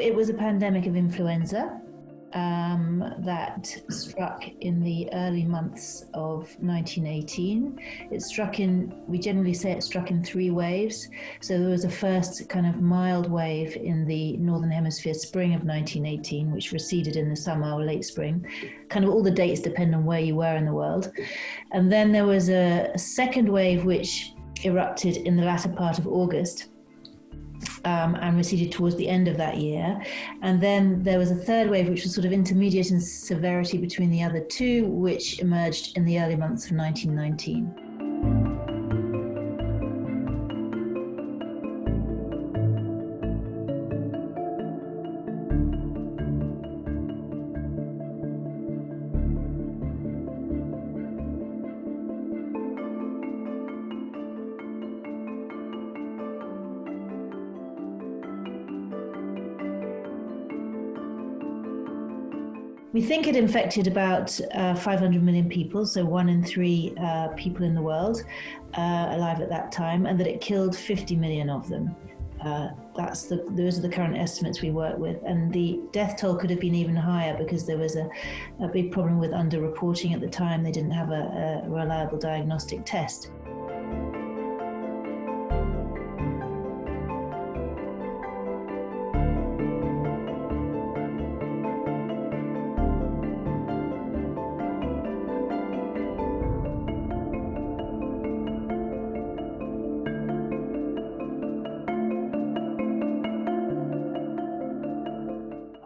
It was a pandemic of influenza that struck in the early months of 1918. We generally say it struck in 3 waves. So there was a first kind of mild wave in the Northern Hemisphere spring of 1918, which receded in the summer or late spring. Kind of all the dates depend on where you were in the world. And then there was a second wave which erupted in the latter part of August. And receded towards the end of that year. And then there was a third wave, which was sort of intermediate in severity between the other 2, which emerged in the early months of 1919. We think it infected about 500 million people, so 1 in 3 people in the world alive at that time, and that it killed 50 million of them. Those are the current estimates we work with, and the death toll could have been even higher because there was a big problem with underreporting at the time. They didn't have a reliable diagnostic test.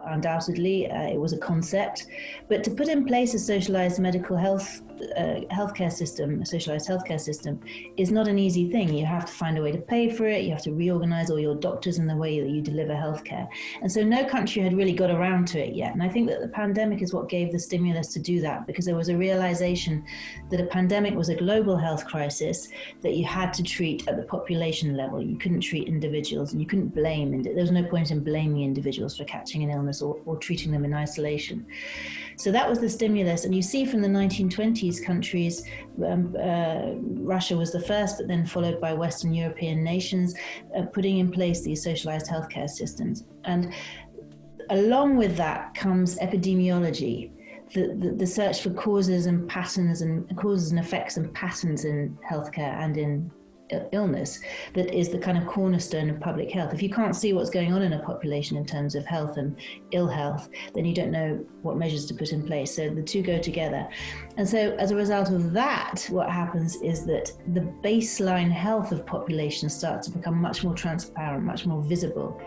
Undoubtedly, it was a concept, but to put in place a socialized medical healthcare system, a socialized healthcare system, is not an easy thing. You have to find a way to pay for it. You have to reorganize all your doctors and the way that you deliver healthcare. And so no country had really got around to it yet. And I think that the pandemic is what gave the stimulus to do that, because there was a realization that a pandemic was a global health crisis that you had to treat at the population level. You couldn't treat individuals, and you couldn't blame. There was no point in blaming individuals for catching an illness or treating them in isolation. So that was the stimulus. And you see from the 1920s countries, Russia was the first, but then followed by Western European nations, putting in place these socialized healthcare systems. And along with that comes epidemiology, the search for causes and patterns and causes and effects and patterns in healthcare and in illness that is the kind of cornerstone of public health. If you can't see what's going on in a population in terms of health and ill health, then you don't know what measures to put in place. So the two go together. And so as a result of that, what happens is that the baseline health of populations starts to become much more transparent, much more visible.